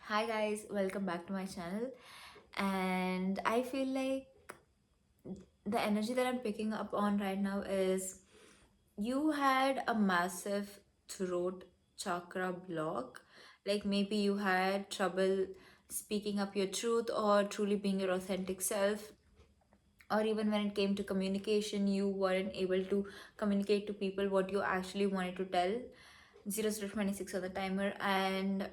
Hi guys, welcome back to my channel. And I feel like the energy that I'm picking up on right now is you had a massive throat chakra block. Like maybe you had trouble speaking up your truth or truly being your authentic self, or even when it came to communication, you weren't able to communicate to people what you actually wanted to tell. 0 to 26 on the timer, and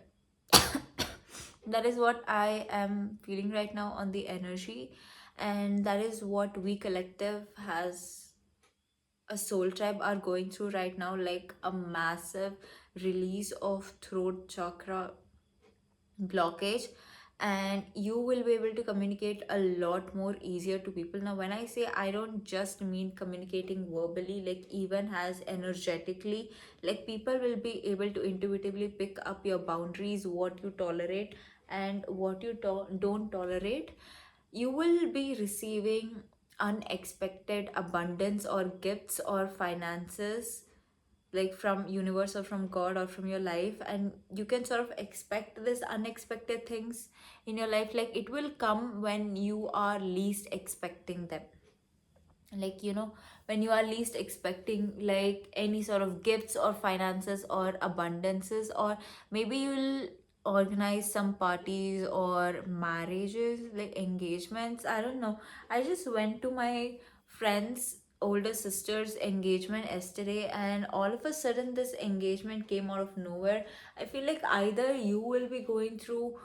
that is what I am feeling right now on the energy, and that is what we collective has a soul tribe are going through right now, like a massive release of throat chakra blockage, and you will be able to communicate a lot more easier to people. Now when I say, I don't just mean communicating verbally, like even as energetically, like people will be able to intuitively pick up your boundaries, what you tolerate and what you don't tolerate. You will be receiving unexpected abundance or gifts or finances, like from universe or from god or from your life, and you can sort of expect this unexpected things in your life. Like it will come when you are least expecting them, like when you are least expecting like any sort of gifts or finances or abundances, or maybe you'll organize some parties or marriages, like engagements, I don't know. I just went to my friend's older sister's engagement yesterday, and all of a sudden this engagement came out of nowhere. I feel like either you will be going through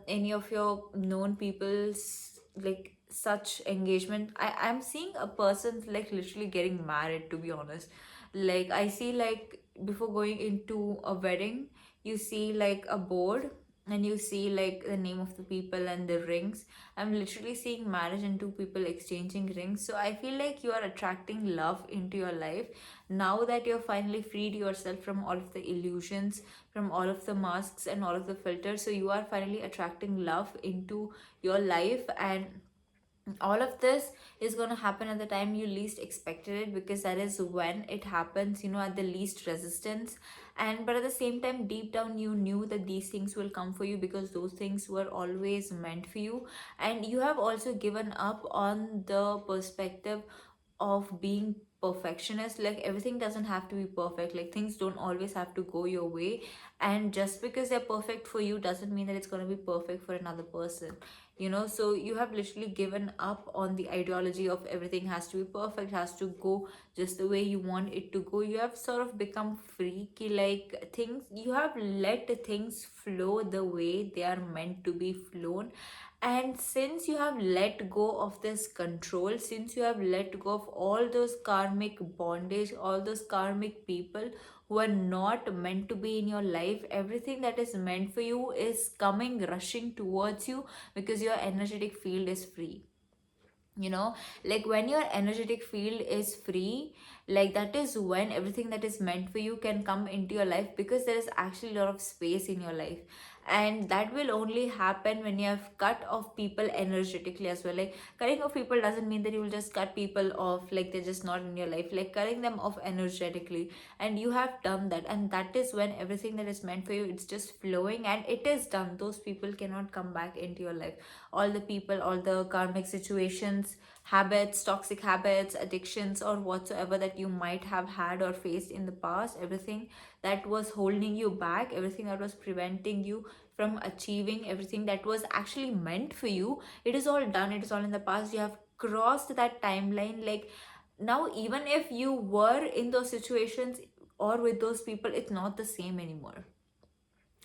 any of your known people's like such engagement. I'm seeing a person like literally getting married, to be honest. Like I see, like before going into a wedding, you see like a board, and you see like the name of the people and the rings. I'm literally seeing marriage and two people exchanging rings. So I feel like you are attracting love into your life now that you're finally freed yourself from all of the illusions, from all of the masks and all of the filters. So you are finally attracting love into your life, and all of this is going to happen at the time you least expected it, because that is when it happens, at the least resistance. And but at the same time, deep down you knew that these things will come for you, because those things were always meant for you. And you have also given up on the perspective of being perfectionist. Like everything doesn't have to be perfect, like things don't always have to go your way, and just because they're perfect for you doesn't mean that it's going to be perfect for another person. So you have literally given up on the ideology of everything has to be perfect, has to go just the way you want it to go. You have sort of become freaky, like things, you have let things flow the way they are meant to be flown. And since you have let go of this control, since you have let go of all those karmic bondage, all those karmic people who are not meant to be in your life, everything that is meant for you is coming rushing towards you, because your energetic field is free. Like when your energetic field is free, like that is when everything that is meant for you can come into your life, because there is actually a lot of space in your life. And that will only happen when you have cut off people energetically as well. Like cutting off people doesn't mean that you will just cut people off like they're just not in your life, like cutting them off energetically. And you have done that, and that is when everything that is meant for you, it's just flowing and it is done. Those people cannot come back into your life. All the people, all the karmic situations, habits, toxic habits, addictions, or whatsoever that you might have had or faced in the past, everything that was holding you back, everything that was preventing you from achieving everything that was actually meant for you, it is all done, it is all in the past. You have crossed that timeline. Like now, even if you were in those situations or with those people, it's not the same anymore.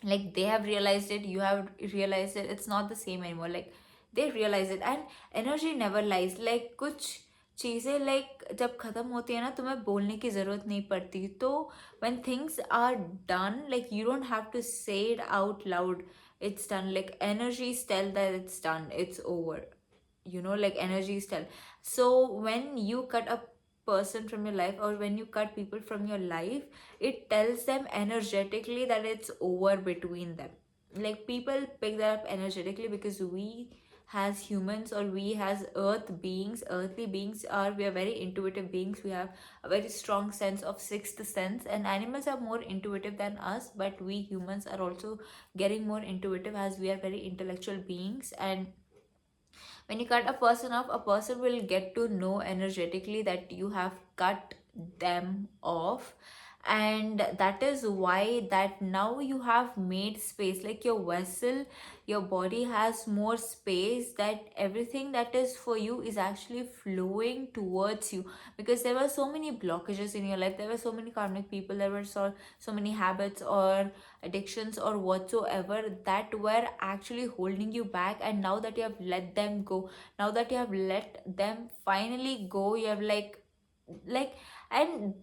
Like they have realized it, you have realized it, it's not the same anymore. Like they realize it, and energy never lies. like कुछ चीजें like जब खत्म होती है ना, तुम्हें बोलने की जरूरत नहीं पड़ती. तो when things are done, like you don't have to say it out loud. It's done. Like energies tell that it's done, it's over. Like energies tell. So when you cut a person from your life, or when you cut people from your life, it tells them energetically that it's over between them. Like people pick that up energetically, because we as humans, or we as earthly beings, are we are very intuitive beings. We have a very strong sense of sixth sense, and animals are more intuitive than us, but we humans are also getting more intuitive as we are very intellectual beings. And when you cut a person off, a person will get to know energetically that you have cut them off. And that is why that now you have made space, like your vessel, your body has more space, that everything that is for you is actually flowing towards you. Because there were so many blockages in your life, there were so many karmic people, there were so many habits or addictions or whatsoever that were actually holding you back. And now that you have let them go, now that you have let them finally go, you have like and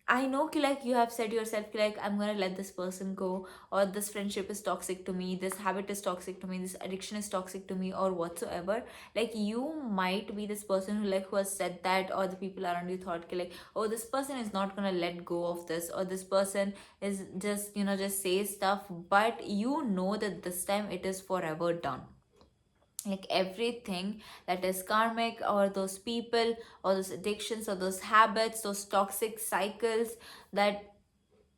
I know ki, like you have said yourself ki, like I'm gonna let this person go, or this friendship is toxic to me, this habit is toxic to me, this addiction is toxic to me, or whatsoever. Like you might be this person who has said that, or the people around you thought ki, like, oh, this person is not gonna let go of this, or this person is just just say stuff. But you know that this time it is forever done. Like everything that is karmic, or those people, or those addictions, or those habits, those toxic cycles, that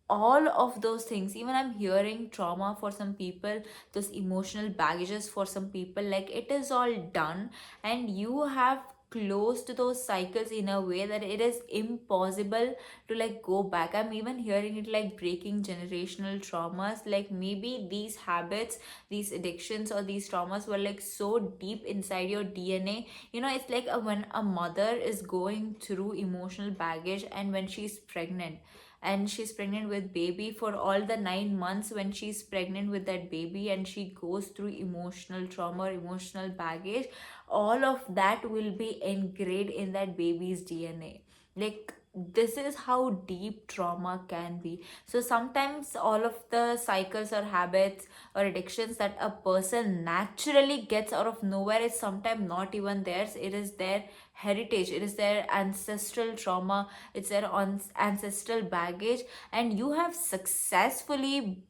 all of those things, even I'm hearing trauma for some people, those emotional baggages for some people, like it is all done. And you have closed those cycles in a way that it is impossible to like go back. I'm even hearing it like breaking generational traumas. Like maybe these habits, these addictions, or these traumas were like so deep inside your DNA. It's like when a mother is going through emotional baggage, and when she's pregnant, and she's pregnant with baby for all the 9 months, when she's pregnant with that baby, and she goes through emotional trauma or emotional baggage, all of that will be engraved in that baby's DNA. Like this is how deep trauma can be. So sometimes all of the cycles or habits or addictions that a person naturally gets out of nowhere is sometimes not even theirs. It is their heritage, it is their ancestral trauma, it's their ancestral baggage. And you have successfully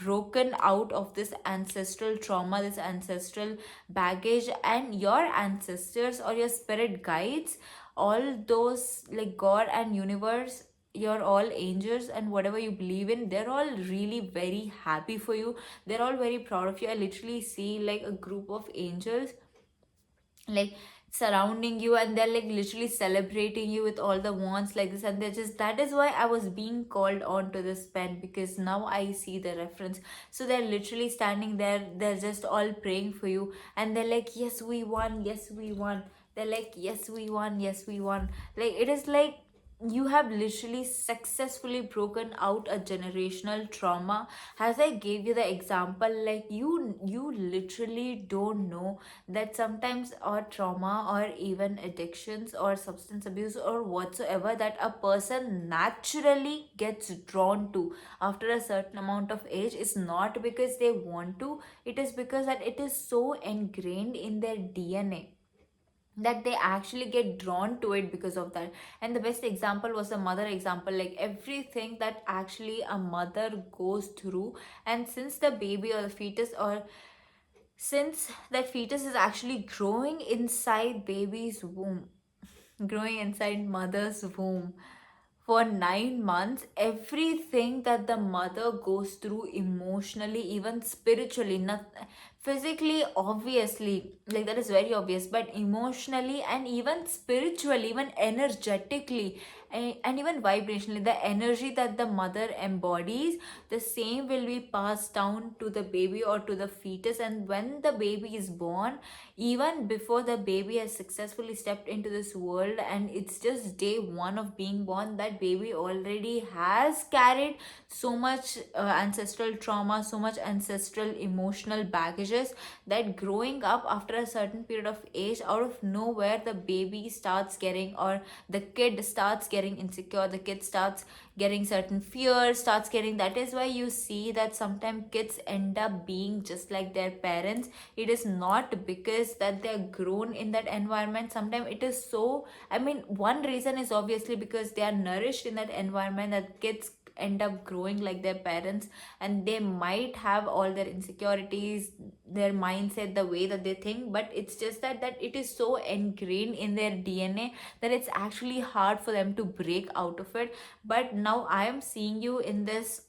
broken out of this ancestral trauma, this ancestral baggage. And your ancestors or your spirit guides, all those, like God and universe, your all angels and whatever you believe in, they're all really very happy for you. They're all very proud of you. I literally see like a group of angels like surrounding you, and they're like literally celebrating you with all the wands like this. And they're just, that is why I was being called on to this pen, because now I see the reference. So they're literally standing there, they're just all praying for you, and they're like, yes we won, yes we won. They're like, yes we won, yes we won. Like it is like you have literally successfully broken out a generational trauma. As I gave you the example, like you literally don't know that sometimes our trauma, or even addictions or substance abuse or whatsoever, that a person naturally gets drawn to after a certain amount of age, is not because they want to. It is because that it is so ingrained in their DNA that they actually get drawn to it because of that. And the best example was the mother example. Like everything that actually a mother goes through, and since the baby or the fetus, or since that fetus is actually growing inside baby's womb, growing inside mother's womb for 9 months, everything that the mother goes through emotionally, even spiritually, not physically, obviously, like that is very obvious, but emotionally and even spiritually, even energetically, and even vibrationally, the energy that the mother embodies, the same will be passed down to the baby or to the fetus. And when the baby is born, even before the baby has successfully stepped into this world, and it's just day one of being born, that baby already has carried so much ancestral trauma, so much ancestral emotional baggages, that growing up after a certain period of age, out of nowhere the baby starts getting, or the kid starts getting insecure, the kid starts getting certain fears, starts getting. That is why you see that sometimes kids end up being just like their parents. It is not because that they're grown in that environment. Sometimes it is so, I mean, one reason is obviously because they are nourished in that environment, that kids end up growing like their parents, and they might have all their insecurities, their mindset, the way that they think, but it's just that it is so ingrained in their DNA that it's actually hard for them to break out of it. But now I am seeing you in this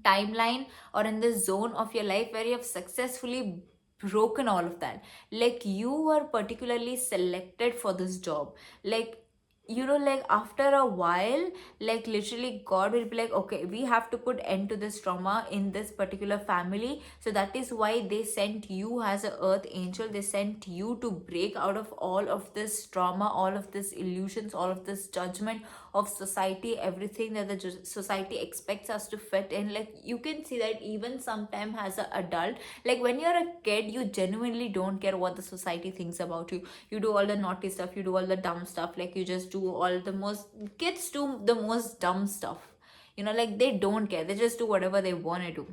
timeline or in this zone of your life where you have successfully broken all of that. Like, you were particularly selected for this job. Like, like after a while, like literally God will be like, okay, we have to put end to this trauma in this particular family. So that is why they sent you as a earth angel. They sent you to break out of all of this trauma, all of this illusions, all of this judgment of society, everything that the society expects us to fit in. Like, you can see that even sometime as an adult, like when you're a kid, you genuinely don't care what the society thinks about you. You do all the naughty stuff, you do all the dumb stuff, like you just do all the most, kids do the most dumb stuff, like they don't care, they just do whatever they want to do.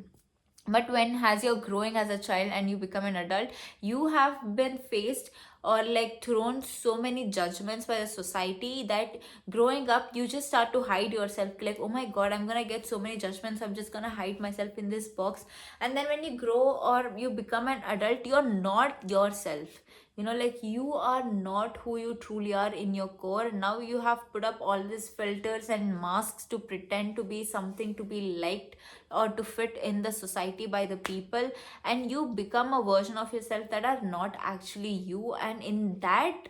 But when, as you're growing as a child and you become an adult, you have been faced or like thrown so many judgments by the society that growing up you just start to hide yourself, like, oh my god, I'm gonna get so many judgments, I'm just gonna hide myself in this box. And then when you grow or you become an adult, you're not yourself. Like, you are not who you truly are in your core. Now you have put up all these filters and masks to pretend to be something, to be liked or to fit in the society by the people, and you become a version of yourself that are not actually you. And in that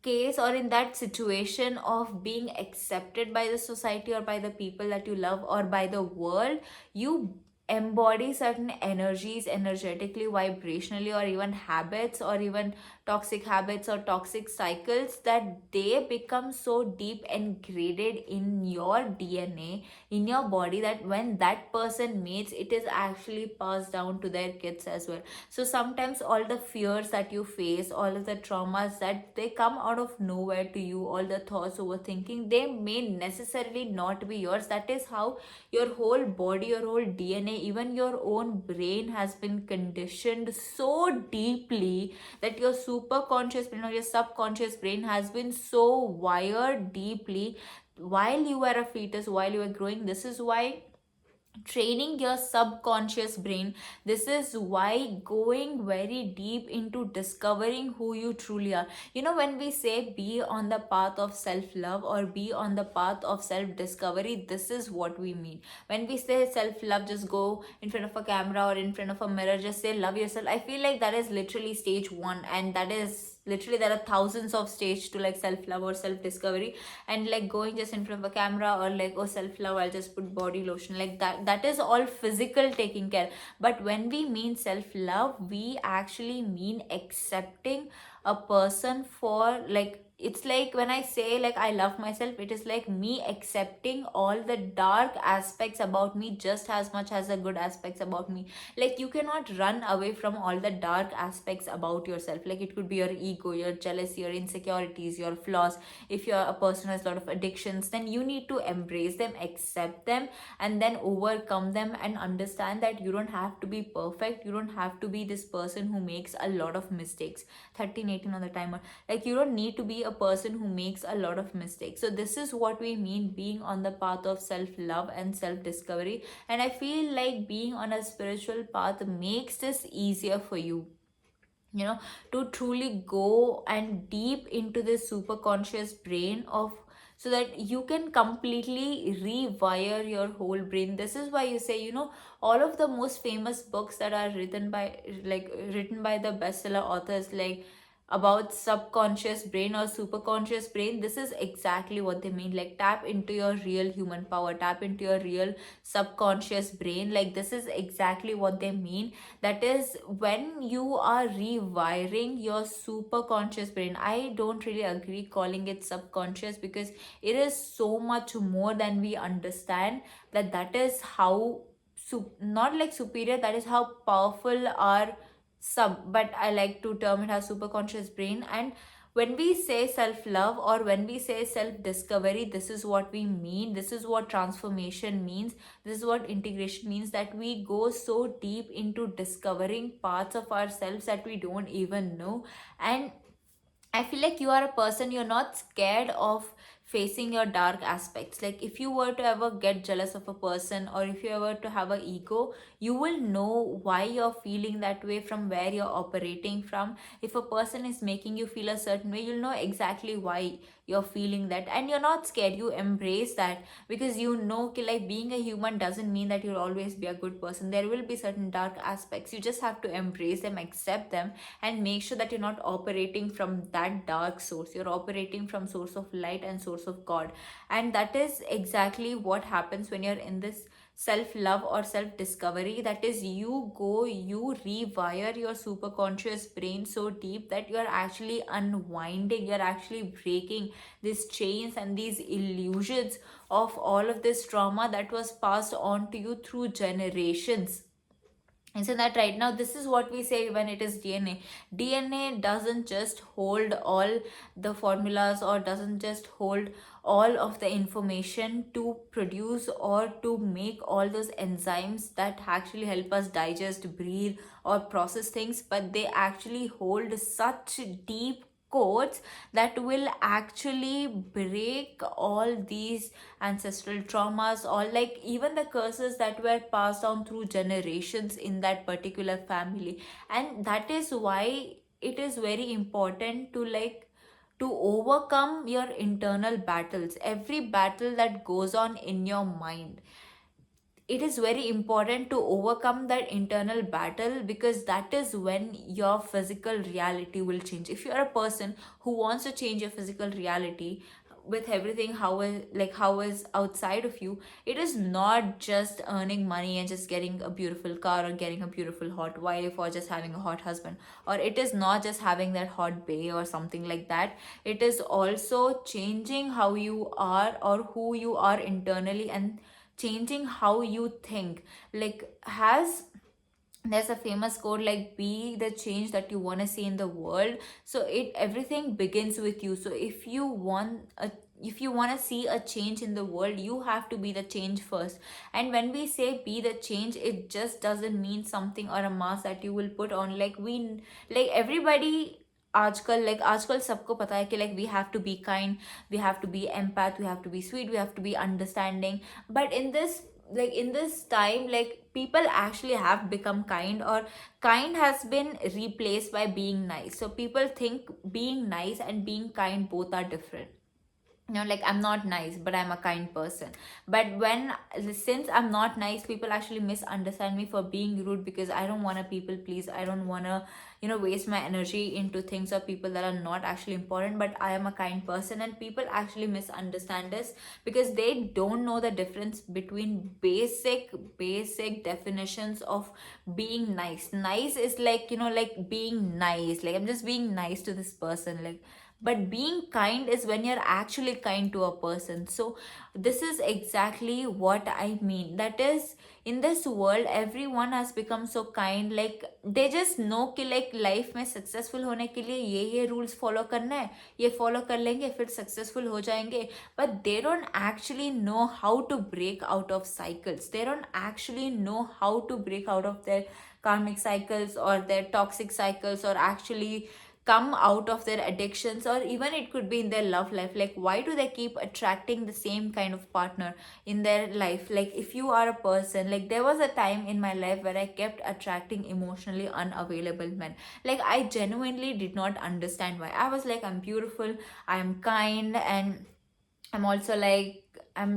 case, or in that situation of being accepted by the society or by the people that you love or by the world, you embody certain energies, energetically, vibrationally, or even habits, or even toxic habits or toxic cycles, that they become so deep ingrained in your DNA, in your body, that when that person mates, it is actually passed down to their kids as well. So sometimes all the fears that you face, all of the traumas, that they come out of nowhere to you, all the thoughts, overthinking, they may necessarily not be yours. That is how your whole body, your whole DNA, even your own brain has been conditioned so deeply, that your super conscious brain or your subconscious brain has been so wired deeply while you were a fetus, while you were growing. This is why training your subconscious brain, this is why going very deep into discovering who you truly are. When we say be on the path of self love or be on the path of self discovery, this is what we mean. When we say self love, just go in front of a camera or in front of a mirror, just say love yourself. I feel like that is literally stage one, and that is literally, there are thousands of stage to like self love or self discovery. And like going just in front of a camera, or like, oh, self love, I'll just put body lotion, like that is all physical taking care. But when we mean self love, we actually mean accepting a person for, like, it's like when I say like I love myself, it is like me accepting all the dark aspects about me just as much as the good aspects about me. Like, you cannot run away from all the dark aspects about yourself. Like, it could be your ego, your jealousy, your insecurities, your flaws. If you're a person who has a lot of addictions, then you need to embrace them, accept them, and then overcome them, and understand that you don't have to be perfect. You don't have to be this person who makes a lot of mistakes. 13:18 on the timer. Like, you don't need to be a person who makes a lot of mistakes. So this is what we mean being on the path of self love and self discovery. And I feel like being on a spiritual path makes this easier for you, to truly go and deep into this super conscious brain of, so that you can completely rewire your whole brain. This is why you say, all of the most famous books that are written by the bestseller authors, like about subconscious brain or superconscious brain, this is exactly what they mean. Like, tap into your real human power, tap into your real subconscious brain. Like, this is exactly what they mean. That is when you are rewiring your superconscious brain. I don't really agree calling it subconscious, because it is so much more than we understand. That is how not like superior, that is how powerful our but I like to term it as superconscious brain. And when we say self love or when we say self discovery, this is what we mean. This is what transformation means. This is what integration means, that we go so deep into discovering parts of ourselves that we don't even know. And I feel like you are a person, you're not scared of facing your dark aspects. Like if you were to ever get jealous of a person, or if you ever to have a ego, you will know why you're feeling that way, from where you're operating from. If a person is making you feel a certain way, you'll know exactly why you're feeling that, and you're not scared, you embrace that. Because you know कि like being a human doesn't mean that you'll always be a good person. There will be certain dark aspects, you just have to embrace them, accept them, and make sure that you're not operating from that dark source. You're operating from source of light and source of God. And that is exactly what happens when you're in this self love or self discovery. That is, you rewire your superconscious brain so deep that you're actually unwinding, you're actually breaking these chains and these illusions of all of this trauma that was passed on to you through generations. Isn't that right? Now, this is what we say when it is DNA. DNA doesn't just hold all the formulas, or doesn't just hold all of the information to produce or to make all those enzymes that actually help us digest, breathe, or process things, but they actually hold such deep codes that will actually break all these ancestral traumas, or like even the curses that were passed down through generations in that particular family. And that is why it is very important to like to overcome your internal battles, every battle that goes on in your mind. It is very important to overcome that internal battle, because that is when your physical reality will change. If you are a person who wants to change your physical reality with everything how is outside of you, it is not just earning money and just getting a beautiful car, or getting a beautiful hot wife, or just having a hot husband, or it is not just having that hot bae or something like that. It is also changing how you are or who you are internally, and changing how you think. Like, has there's a famous quote like, be the change that you want to see in the world. So it everything begins with you. So if you want to see a change in the world, you have to be the change first. And when we say be the change, it just doesn't mean something or a mask that you will put on. Like everybody आजकल सबको पता है कि like we have to be kind, we have to be empath, we have to be sweet, we have to be understanding. But in this time, like people actually have become kind, or kind has been replaced by being nice. So people think being nice and being kind both are different. Like I'm not nice but I'm a kind person. But when since I'm not nice, people actually misunderstand me for being rude, because I don't want to people please. I don't want to waste my energy into things or people that are not actually important. But I am a kind person, and people actually misunderstand us because they don't know the difference between basic definitions of being nice. Nice is like like being nice, like I'm just being nice to this person, like. But being kind is when you're actually kind to a person. So this is exactly what I mean. That is, in this world everyone has become so kind. Like they just know कि like life में successful होने के लिए ये rules follow करना है, ये follow कर लेंगे फिर successful हो जाएंगे. But they don't actually know how to break out of cycles. They don't actually know how to break out of their karmic cycles or their toxic cycles, or actually come out of their addictions, or even it could be in their love life. Like why do they keep attracting the same kind of partner in their life? Like if you are a person, like there was a time in my life where I kept attracting emotionally unavailable men. Like I genuinely did not understand why. I was like, I'm beautiful, I'm kind, and I'm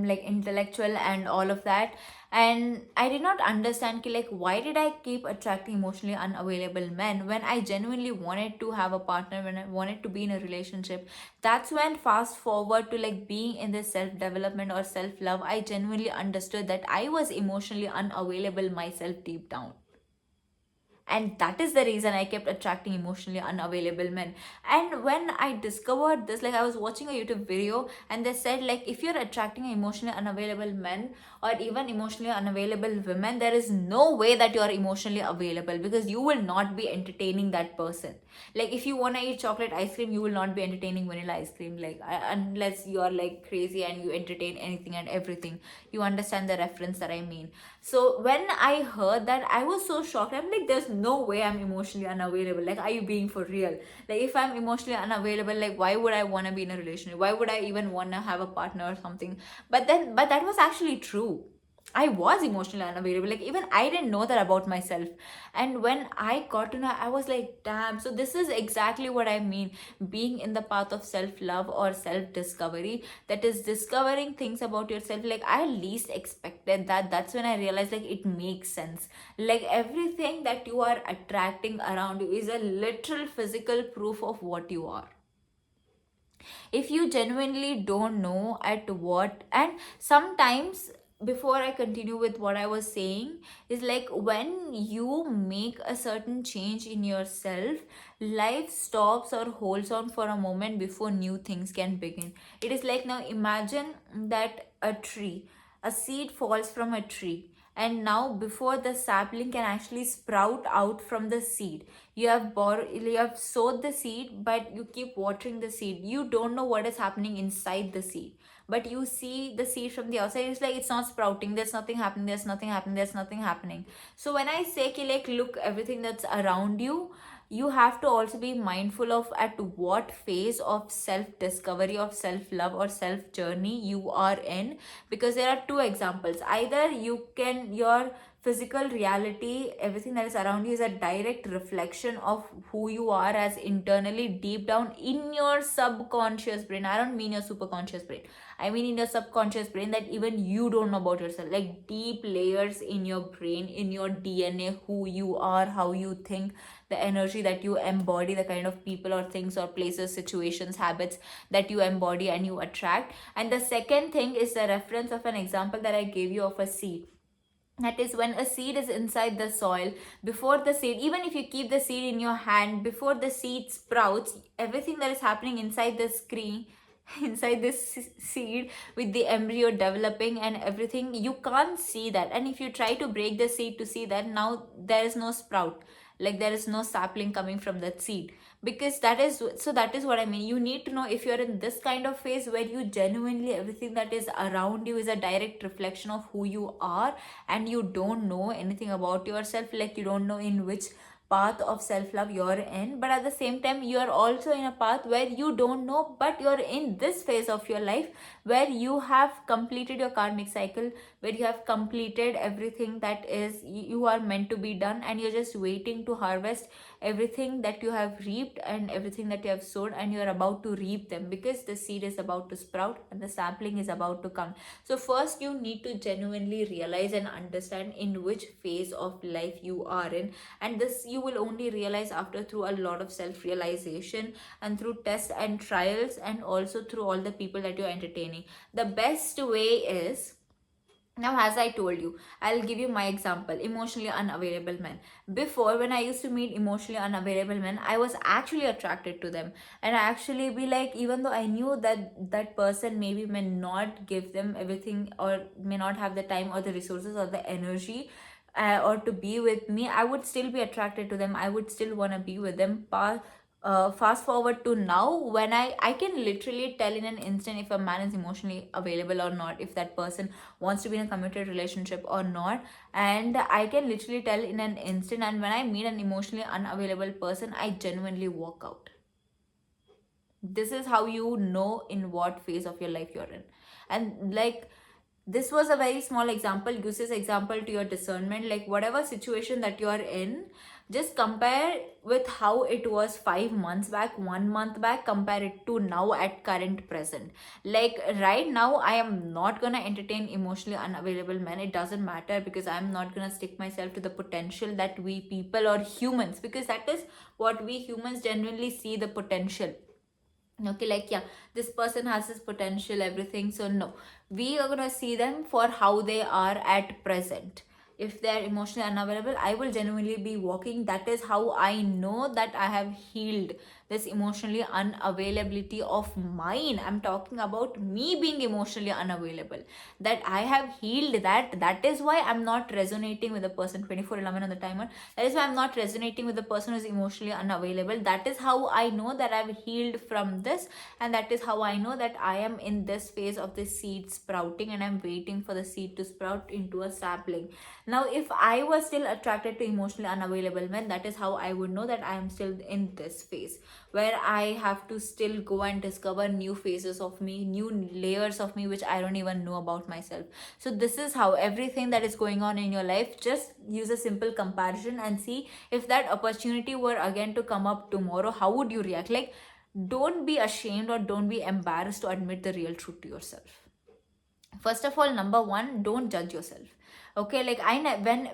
like intellectual and all of that. And I did not understand ki, like why did I keep attracting emotionally unavailable men when I genuinely wanted to have a partner, when I wanted to be in a relationship. That's when, fast forward to like being in this self development or self love, I genuinely understood that I was emotionally unavailable myself deep down. And that is the reason I kept attracting emotionally unavailable men. And when I discovered this, like I was watching a YouTube video and they said, like, if you're attracting emotionally unavailable men or even emotionally unavailable women, there is no way that you are emotionally available, because you will not be entertaining that person. Like if you want to eat chocolate ice cream, you will not be entertaining vanilla ice cream, like unless you are like crazy and you entertain anything and everything. You understand the reference that I mean. So when I heard that, I was so shocked. I'm like, there's no way I'm emotionally unavailable. Like, are you being for real? Like, if I'm emotionally unavailable, like, why would I want to be in a relationship? Why would I even want to have a partner or something? But that was actually true. I was emotionally unavailable. Like, even I didn't know that about myself. And when I got to know, I was like, damn. So this is exactly what I mean. Being in the path of self-love or self-discovery, that is discovering things about yourself. Like, I least expected that. That's when I realized, like, it makes sense. Like, everything that you are attracting around you is a literal physical proof of what you are. If you genuinely don't know at what, and sometimes, before I continue with what I was saying, is like, when you make a certain change in yourself, life stops or holds on for a moment before new things can begin. It is like, now imagine that a seed falls from a tree, and now before the sapling can actually sprout out from the seed, you have sowed the seed, but you keep watering the seed. You don't know what is happening inside the seed, but you see the seed from the outside. It's like, it's not sprouting, there's nothing happening, there's nothing happening. So when I say ki, like, look everything that's around you, you have to also be mindful of at what phase of self discovery, of self love, or self journey you are in. Because there are two examples. Either your physical reality, everything that is around you, is a direct reflection of who you are as internally, deep down in your subconscious brain. I don't mean your superconscious brain, I mean in your subconscious brain, that even you don't know about yourself. Like, deep layers in your brain, in your DNA, who you are, how you think, the energy that you embody, the kind of people or things or places, situations, habits that you embody and you attract. And the second thing is the reference of an example that I gave you of a seed. That is, when a seed is inside the soil, before the seed, even if you keep the seed in your hand, before the seed sprouts, everything that is happening inside the screen, inside this seed, with the embryo developing and everything, you can't see that. And if you try to break the seed to see that, now there is no sprout, like there is no sapling coming from that seed. Because that is what I mean. You need to know if you're in this kind of phase where you genuinely, everything that is around you is a direct reflection of who you are, and you don't know anything about yourself. Like, you don't know in which path of self-love you're in, but at the same time you're also in a path where you don't know, but you're in this phase of your life where you have completed your karmic cycle, where you have completed everything that is you are meant to be done, and you're just waiting to harvest everything that you have reaped and everything that you have sown, and you're about to reap them, because the seed is about to sprout and the sapling is about to come. So first you need to genuinely realize and understand in which phase of life you are in, and this you will only realize after, through a lot of self realization, and through tests and trials, and also through all the people that you're entertaining. The best way is, now, as I told you, I'll give you my example: emotionally unavailable men. Before, when I used to meet emotionally unavailable men, I was actually attracted to them. And I actually be like, even though I knew that that person maybe may not give them everything, or may not have the time or the resources or the energy, or to be with me, I would still be attracted to them. I would still want to be with them. Fast forward to now, when I can literally tell in an instant if a man is emotionally available or not, if that person wants to be in a committed relationship or not. And I can literally tell in an instant. And when I meet an emotionally unavailable person, I genuinely walk out. This is how you know in what phase of your life you're in. And like, this was a very small example. Use this example to your discernment. Like, whatever situation that you are in, just compare with how it was 5 months back, 1 month back, compare it to now at current present. Like, right now I am not gonna entertain emotionally unavailable men. It doesn't matter, because I'm not gonna stick myself to the potential that we people or humans, because that is what we humans genuinely see, the potential. Okay, like, yeah, this person has this potential, everything. So no, we are gonna see them for how they are at present. If they're emotionally unavailable, I will genuinely be walking. That is how I know that I have healed this emotionally unavailability of mine. I'm talking about me being emotionally unavailable, that I have healed that. That is why I'm not resonating with the person 24/11 on the timer. That is why I'm not resonating with the person who is emotionally unavailable. That is how I know that I've healed from this, and that is how I know that I am in this phase of the seed sprouting, and I'm waiting for the seed to sprout into a sapling. Now, if I was still attracted to emotionally unavailable men, that is how I would know that I am still in this phase where I have to still go and discover new phases of me, new layers of me, which I don't even know about myself. So, this is how everything that is going on in your life, just use a simple comparison and see if that opportunity were again to come up tomorrow, how would you react? Like, don't be ashamed or don't be embarrassed to admit the real truth to yourself. First of all, number one, don't judge yourself. Okay, like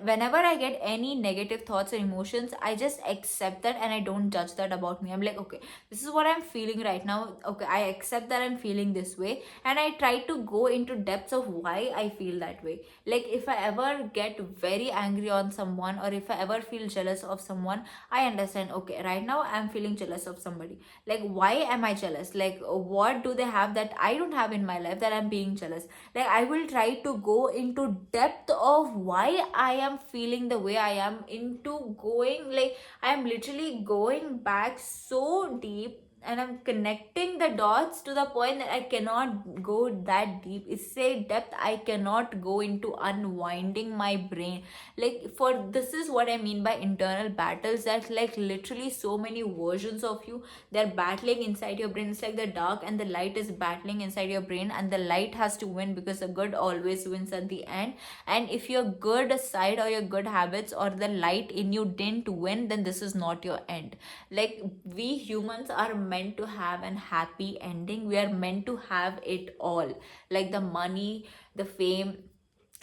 whenever I get any negative thoughts or emotions, I just accept that and I don't judge that about me. I'm like, okay, this is what I'm feeling right now. Okay, I accept that I'm feeling this way, and I try to go into depths of why I feel that way. Like, if I ever get very angry on someone, or if I ever feel jealous of someone, I understand, okay, right now I'm feeling jealous of somebody. Like, why am I jealous? Like, what do they have that I don't have in my life that I'm being jealous? Like, I will try to go into depth of why I am feeling the way I am, into going, like, I am literally going back so deep, and I'm connecting the dots to the point that I cannot go that deep. It's say depth, I cannot go into unwinding my brain. Like, for this is what I mean by internal battles, that like literally so many versions of you, they're battling inside your brain. It's like the dark and the light is battling inside your brain, and the light has to win because the good always wins at the end. And if your good side or your good habits or the light in you didn't win, then this is not your end. Like, we humans are meant to have an happy ending. We are meant to have it all, like the money, the fame,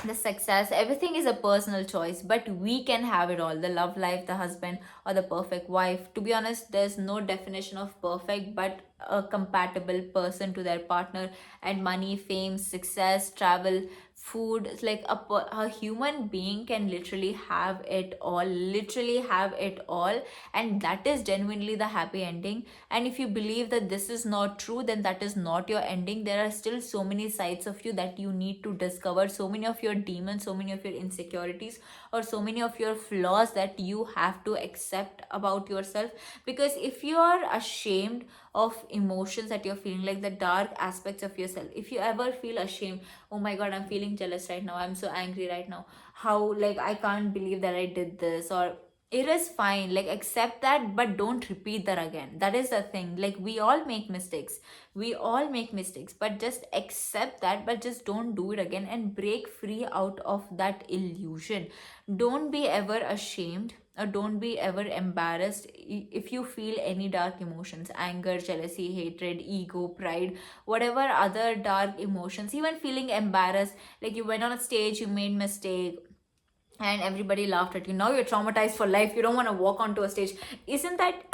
the success, everything is a personal choice, but we can have it all: the love life, the husband, or the perfect wife. To be honest, there's no definition of perfect, but a compatible person to their partner. And money, fame, success, travel, food, it's like a human being can literally have it all, literally have it all, and that is genuinely the happy ending. And if you believe that this is not true, then that is not your ending. There are still so many sides of you that you need to discover, so many of your demons, so many of your insecurities, or so many of your flaws that you have to accept about yourself. Because if you are ashamed of emotions that you're feeling, like the dark aspects of yourself, if you ever feel ashamed, oh my god, I'm feeling jealous right now, I'm so angry right now, how, like, I can't believe that I did this, or it is fine, like, accept that, but don't repeat that again. That is the thing. Like, we all make mistakes, we all make mistakes, but just accept that, but just don't do it again, and break free out of that illusion. Don't be ever ashamed, or don't be ever embarrassed if you feel any dark emotions: anger, jealousy, hatred, ego, pride, whatever other dark emotions, even feeling embarrassed, like you went on a stage, you made mistake, and everybody laughed at you. Now you're traumatized for life, you don't want to walk onto a stage. Isn't that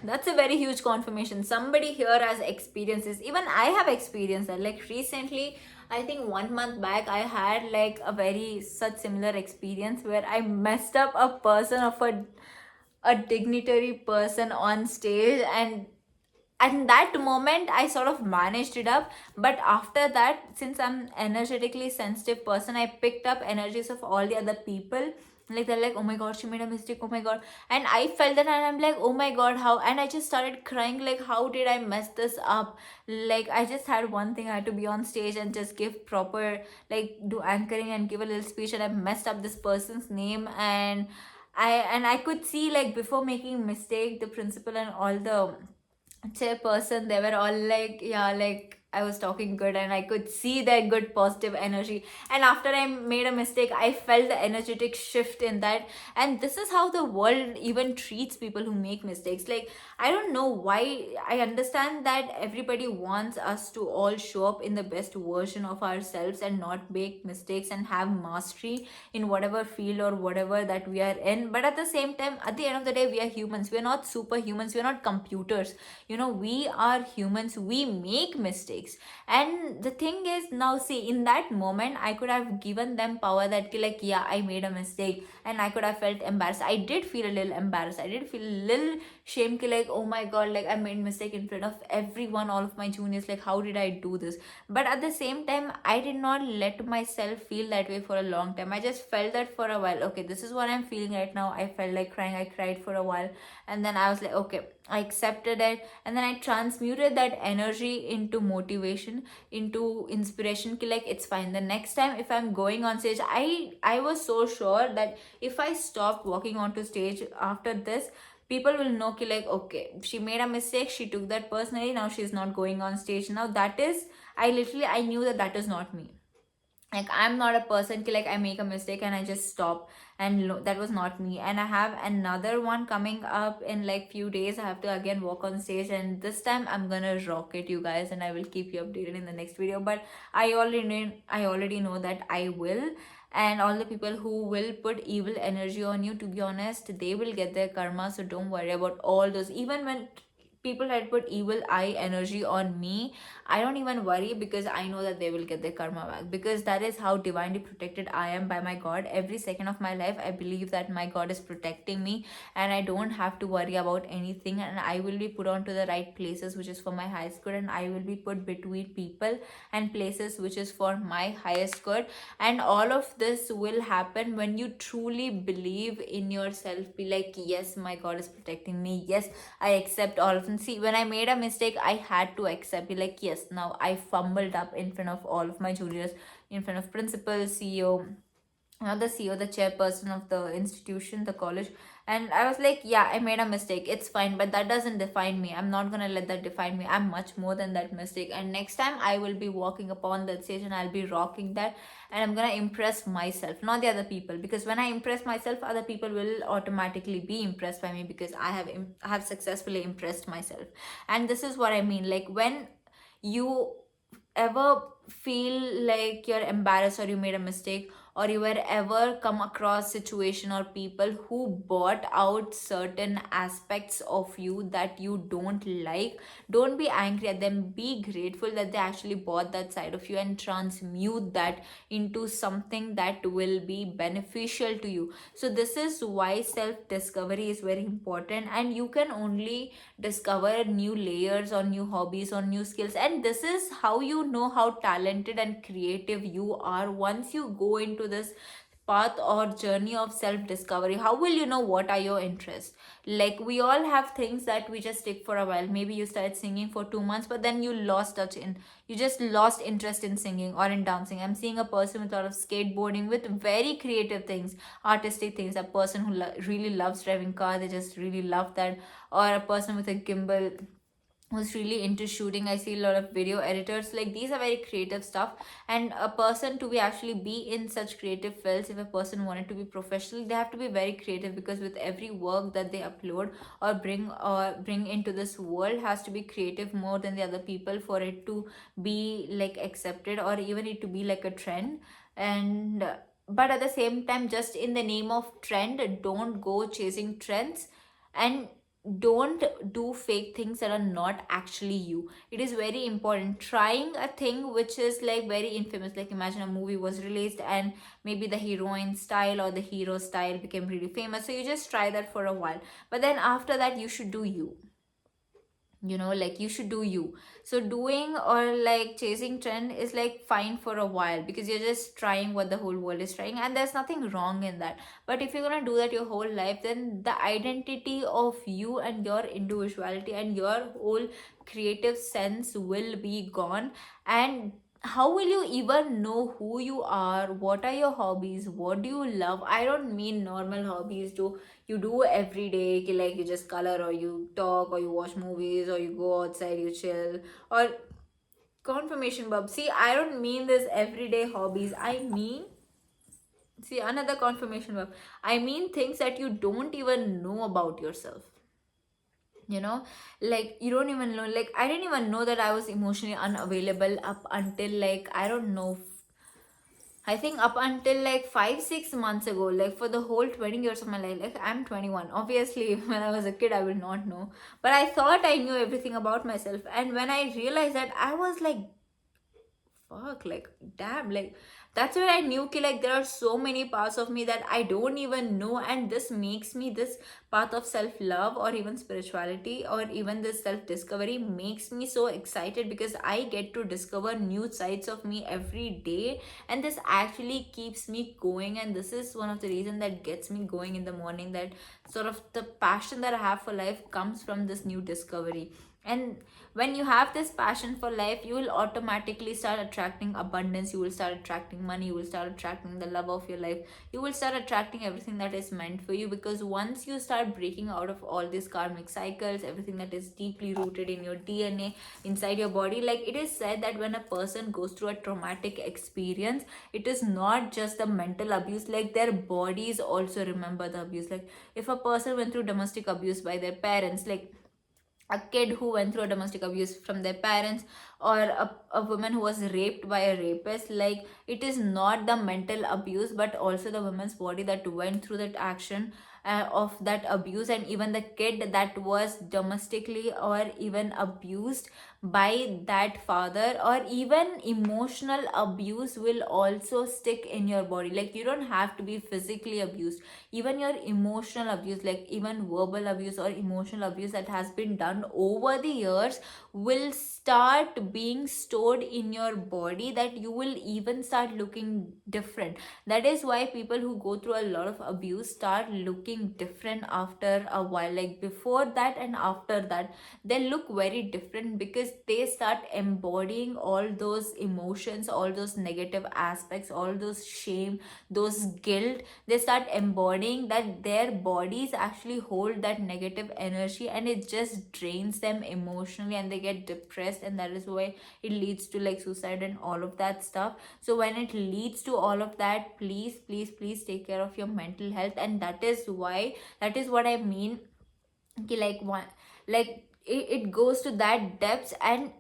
that's a very huge confirmation. Somebody here has experiences, even I have experienced that. Like, recently, I think 1 month back, I had like a very such similar experience where I messed up a person of a dignitary person on stage, and that moment I sort of managed it up. But after that, since I'm energetically sensitive person, I picked up energies of all the other people. Like, they're like, oh my god, she made a mistake, oh my god. And I felt that, and I'm like, oh my god, how? And I just started crying, like, how did I mess this up? Like, I just had one thing, I had to be on stage and just give proper, like, do anchoring and give a little speech, and I messed up this person's name. And I could see, like, before making mistake, the principal and all the chairperson, they were all like, yeah, like, I was talking good, and I could see that good positive energy. And after I made a mistake, I felt the energetic shift in that. And this is how the world even treats people who make mistakes. Like, I don't know why. I understand that everybody wants us to all show up in the best version of ourselves and not make mistakes and have mastery in whatever field or whatever that we are in. But at the same time, at the end of the day, we are humans, we are not superhumans, we are not computers. We are humans, we make mistakes. mistakes. And the thing is, now see, in that moment I could have given them power that like, yeah, I made a mistake, and I could have felt embarrassed. I did feel a little embarrassed, I did feel a little shame ki like, oh my god, like I made mistake in front of everyone, all of my juniors, like how did I do this? But at the same time, I did not let myself feel that way for a long time. I just felt that for a while, okay, this is what I'm feeling right now. I felt like crying, I cried for a while, and then I was like, okay, I accepted it, and then I transmuted that energy into motivation, into inspiration ki like, it's fine. The next time if I'm going on stage, I was so sure that if I stopped walking onto stage after this, people will know ki like, okay, she made a mistake, she took that personally, now she's not going on stage. Now that is, I knew that that is not me. Like I'm not a person ki like I make a mistake and I just stop, and that was not me. And I have another one coming up in like few days. I have to again walk on stage, and this time I'm gonna rock it, you guys, and I will keep you updated in the next video. But I already know that I will. And all the people who will put evil energy on you, to be honest, they will get their karma. So don't worry about all those. Even when people had put evil eye energy on me, I don't even worry, because I know that they will get their karma back, because that is how divinely protected I am by my God. Every second of my life, I believe that my God is protecting me, and I don't have to worry about anything. And I will be put onto the right places, which is for my highest good, and I will be put between people and places which is for my highest good. And all of this will happen when you truly believe in yourself. Be like, yes, my God is protecting me. Yes, I accept all of them. See, when I made a mistake, I had to accept. Be like, yes, now I fumbled up in front of all of my juniors, in front of principal, CEO, not the CEO, the chairperson of the institution, the college. And I was like, yeah, I made a mistake. It's fine, but that doesn't define me. I'm not gonna let that define me. I'm much more than that mistake. And next time I will be walking upon that stage and I'll be rocking that, and I'm gonna impress myself, not the other people. Because when I impress myself, other people will automatically be impressed by me, because I have successfully impressed myself. And this is what I mean. Like when you ever feel like you're embarrassed or you made a mistake, or you were ever come across situation or people who bought out certain aspects of you that you don't like, don't be angry at them. Be grateful that they actually bought that side of you, and transmute that into something that will be beneficial to you. So this is why self discovery is very important, and you can only discover new layers or new hobbies or new skills. And this is how you know how talented and creative you are. Once you go into this path or journey of self discovery, how will you know what are your interests? Like we all have things that we just stick for a while. Maybe you started singing for 2 months, but then you just lost interest in singing or in dancing. I'm seeing a person with a lot of skateboarding, with very creative things, artistic things. A person who really loves driving car, they just really love that. Or a person with a gimbal who's really into shooting. I see a lot of video editors, like these are very creative stuff. And a person to be actually be in such creative fields, if a person wanted to be professional, they have to be very creative, because with every work that they upload or bring into this world, has to be creative more than the other people, for it to be like accepted, or even it to be like a trend. And but at the same time, just in the name of trend, don't go chasing trends, and don't do fake things that are not actually you. It is very important. Trying a thing which is like very infamous, like imagine a movie was released and maybe the heroine style or the hero style became really famous, so you just try that for a while, but then after that you should do you. Like you should do you. So doing or like chasing trend is like fine for a while, because you're just trying what the whole world is trying, and there's nothing wrong in that. But if you're gonna do that your whole life, then the identity of you and your individuality and your whole creative sense will be gone. And how will you even know who you are? What are your hobbies? What do you love? I don't mean normal hobbies to you do every day, like you just color or you talk or you watch movies or you go outside, you chill, or confirmation bub. See, I don't mean this everyday hobbies. I mean, see, another confirmation bub. I mean things that you don't even know about yourself. you know like you don't even know. Like I didn't even know that I was emotionally unavailable up until, like, I don't know, I think up until like 5 6 months ago, like for the whole 20 years of my life, like I'm 21. Obviously, when I was a kid, I will not know. But I thought I knew everything about myself. And when I realized that, I was like, fuck, like damn, like that's where I knew ki, like there are so many parts of me that I don't even know, and this makes me, this path of self-love or even spirituality or even this self-discovery makes me so excited, because I get to discover new sides of me every day, and this actually keeps me going. And this is one of the reasons that gets me going in the morning, that sort of the passion that I have for life comes from this new discovery. And when you have this passion for life, you will automatically start attracting abundance, you will start attracting money, you will start attracting the love of your life, you will start attracting everything that is meant for you. Because once you start breaking out of all these karmic cycles, everything that is deeply rooted in your DNA inside your body, like it is said that when a person goes through a traumatic experience, it is not just the mental abuse, like their bodies also remember the abuse. Like if a person went through domestic abuse by their parents, like a kid who went through a domestic abuse from their parents, or a woman who was raped by a rapist, like it is not the mental abuse but also the woman's body that went through that action of that abuse. And even the kid that was domestically or even abused by that father, or even emotional abuse, will also stick in your body. Like you don't have to be physically abused, even your emotional abuse, like even verbal abuse or emotional abuse that has been done over the years, will start being stored in your body, that you will even start looking different. That is why people who go through a lot of abuse start looking different after a while. Like before that and after that, they look very different, because they start embodying all those emotions, all those negative aspects, all those shame, those guilt. They start embodying that their bodies actually hold that negative energy, and it just drains them emotionally, and they get depressed, and that is why it leads to like suicide and all of that stuff. So when it leads to all of that, please please please take care of your mental health. And that is why, that is what I mean, कि like one, like it goes to that depths. And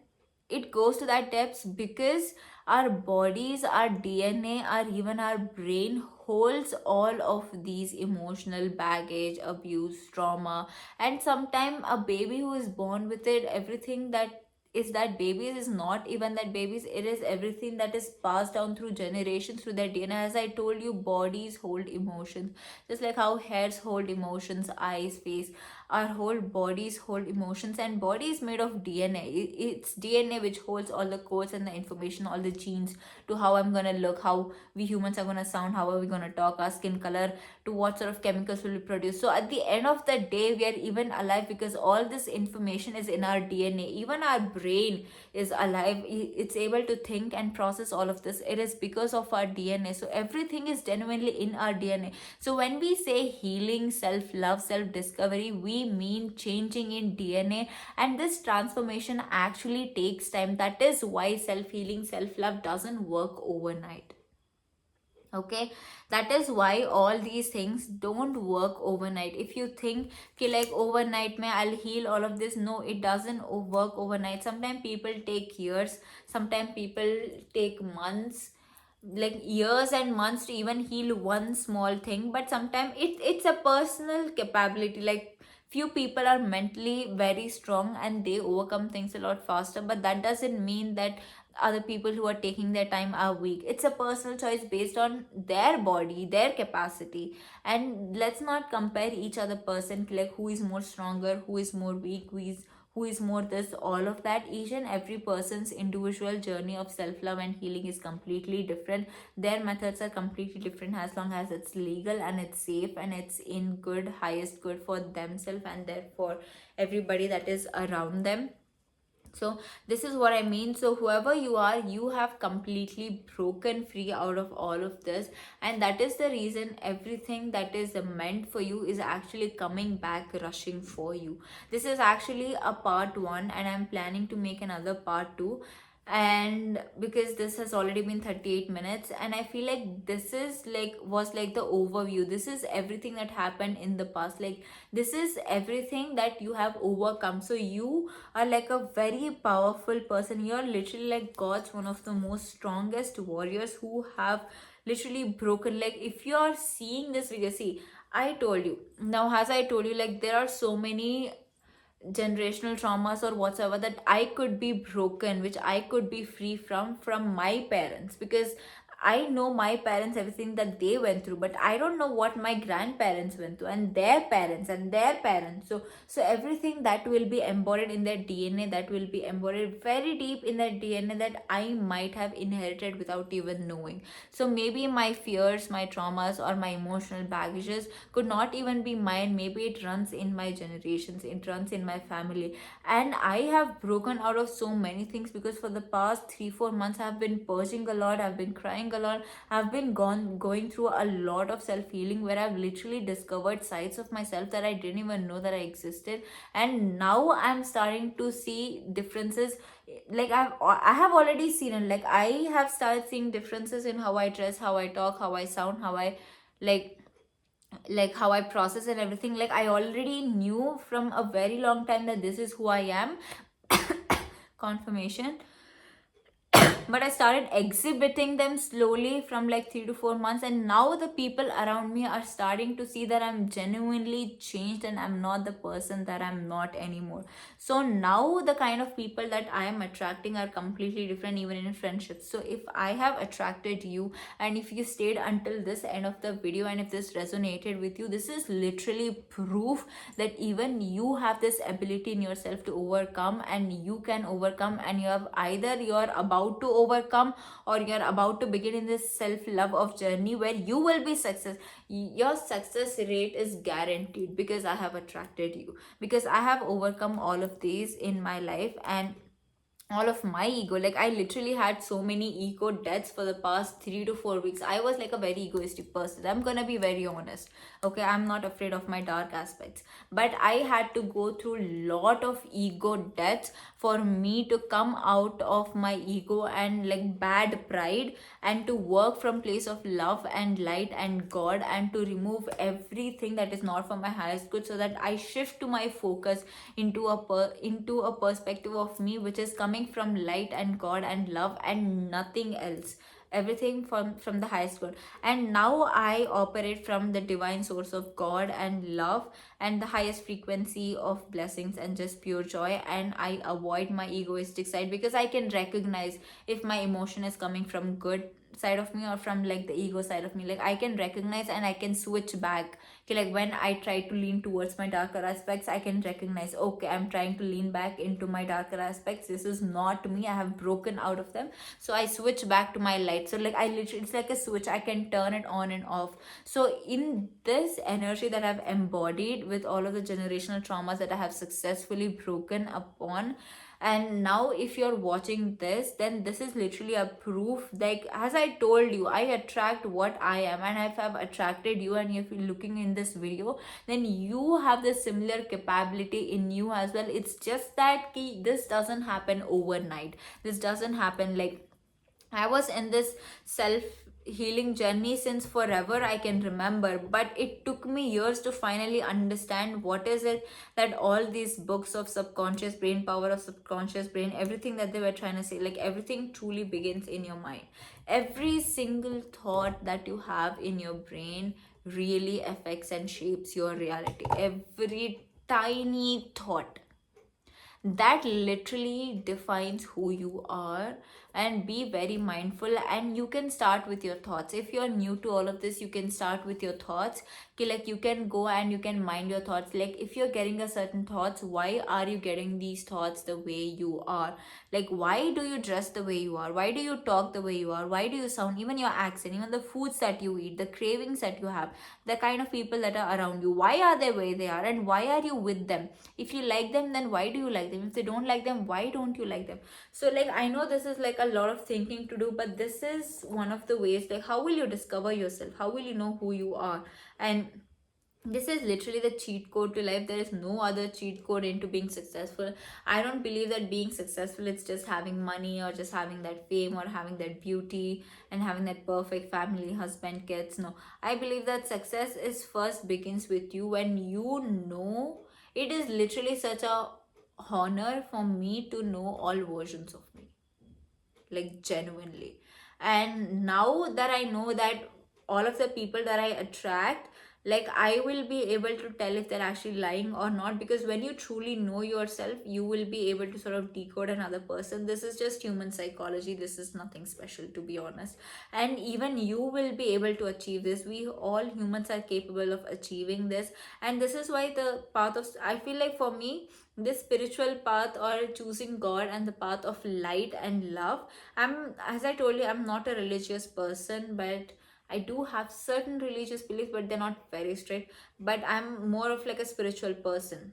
it goes to that depths because our bodies, our DNA, or even our brain holds all of these emotional baggage, abuse, trauma. And sometimes a baby who is born with it, everything that is that babies is not even that babies, it is everything that is passed down through generations through their DNA. As I told you, bodies hold emotions, just like how hairs hold emotions, eyes, face, our whole bodies hold emotions. And body is made of DNA. It's DNA which holds all the codes and the information, all the genes, to how I'm gonna look, how we humans are gonna sound, how are we gonna talk, our skin color, to what sort of chemicals will be produced. So at the end of the day, we are even alive because all this information is in our DNA. Even our brain is alive, it's able to think and process all of this. It is because of our DNA. So everything is genuinely in our DNA. So when we say healing, self love, self discovery, we mean changing in DNA, and this transformation actually takes time. That is why self healing, self love doesn't work overnight. Okay, that is why all these things don't work overnight. If you think कि like overnight mein I'll heal all of this, no, it doesn't work overnight. Sometimes people take years, sometimes people take months, like years and months to even heal one small thing. But sometimes it's a personal capability. Like few people are mentally very strong and they overcome things a lot faster, but that doesn't mean that other people who are taking their time are weak. It's a personal choice based on their body, their capacity. And let's not compare each other person, like who is more stronger, who is more weak, who is more this, all of that. Each and every person's individual journey of self-love and healing is completely different. Their methods are completely different, as long as it's legal and it's safe and it's in good, highest good for themselves and therefore everybody that is around them. So this is what I mean. So whoever you are, you have completely broken free out of all of this, and that is the reason everything that is meant for you is actually coming back rushing for you. This is actually a part 1, and I'm planning to make another part 2. And because this has already been 38 minutes, and I feel like this is like was like the overview. This is everything that happened in the past, like this is everything that you have overcome. So you are like a very powerful person. You're literally like God's one of the most strongest warriors who have literally broken. Like if you're seeing this video, see, I told you now, as I told you, like there are so many generational traumas or whatsoever that I could be broken, which I could be free from my parents, because I know my parents, everything that they went through, but I don't know what my grandparents went through, and their parents and their parents. So everything that will be embodied in their DNA, that will be embodied very deep in their DNA, that I might have inherited without even knowing. So maybe my fears, my traumas, or my emotional baggages could not even be mine. Maybe it runs in my generations, it runs in my family. And I have broken out of so many things, because for the past 3 4 months I've been purging a lot, I've been crying a lot, I've been going through a lot of self healing, where I've literally discovered sides of myself that I didn't even know that I existed. And now I'm starting to see differences. Like I have already seen it. Like I have started seeing differences in how I dress, how I talk, how I sound, how I like how I process and everything. Like I already knew from a very long time that this is who I am. Confirmation. But I started exhibiting them slowly from like 3 to 4 months, and now the people around me are starting to see that I'm genuinely changed and I'm not the person that I'm not anymore. So now the kind of people that I am attracting are completely different, even in friendships. So if I have attracted you, and if you stayed until this end of the video, and if this resonated with you, this is literally proof that even you have this ability in yourself to overcome, and you can overcome. And you have, either you're about to overcome, or you're about to begin in this self love of journey where you will be success. Your success rate is guaranteed, because I have attracted you, because I have overcome all of these in my life. And all of my ego, like I literally had so many ego deaths for the past 3 to 4 weeks. I was like a very egoistic person, I'm gonna be very honest. Okay, I'm not afraid of my dark aspects, but I had to go through lot of ego deaths for me to come out of my ego and like bad pride, and to work from place of love and light and God, and to remove everything that is not for my highest good, so that I shift to my focus into into a perspective of me which is coming from light and God and love and nothing else, everything from the highest good. And now I operate from the divine source of God and love, and the highest frequency of blessings and just pure joy. And I avoid my egoistic side, because I can recognize if my emotion is coming from good side of me or from like the ego side of me. Like I can recognize and I can switch back. Okay, like when I try to lean towards my darker aspects, I can recognize, okay, I'm trying to lean back into my darker aspects, this is not me, I have broken out of them. So I switch back to my light. So like I literally, it's like a switch, I can turn it on and off. So in this energy that I've embodied with all of the generational traumas that I have successfully broken upon, and now if you're watching this, then this is literally a proof. Like as I told you, I attract what I am, and if I've attracted you, and if you're looking in this video, then you have this similar capability in you as well. It's just that this doesn't happen overnight, this doesn't happen like I was in this self healing journey since forever I can remember, but it took me years to finally understand what is it that all these books of subconscious brain, power of subconscious brain, everything that they were trying to say, like everything truly begins in your mind. Every single thought that you have in your brain really affects and shapes your reality. Every tiny thought that literally defines who you are. And be very mindful, and you can start with your thoughts. If you're new to all of this, you can start with your thoughts. Okay, like you can go and you can mind your thoughts. Like if you're getting a certain thoughts, why are you getting these thoughts the way you are? Like why do you dress the way you are? Why do you talk the way you are? Why do you sound, even your accent, even the foods that you eat, the cravings that you have, the kind of people that are around you, why are they way they are, and why are you with them? If you like them, then why do you like them? If they don't like them, why don't you like them? So like I know this is like a lot of thinking to do, but this is one of the ways. Like how will you discover yourself? How will you know who you are? And this is literally the cheat code to life. There is no other cheat code into being successful. I don't believe that being successful it's just having money, or just having that fame, or having that beauty, and having that perfect family, husband, kids. No, I believe that success is first begins with you. When you know, it is literally such a honor for me to know all versions of me, like genuinely. And now that I know that all of the people that I attract, like I will be able to tell if they're actually lying or not, because when you truly know yourself, you will be able to sort of decode another person. This is just human psychology, this is nothing special, to be honest. And even you will be able to achieve this. We all humans are capable of achieving this. And this is why the path of, I feel like for me, this spiritual path or choosing God and the path of light and love, I'm, as I told you, I'm not a religious person, but I do have certain religious beliefs, but they're not very strict. But I'm more of like a spiritual person.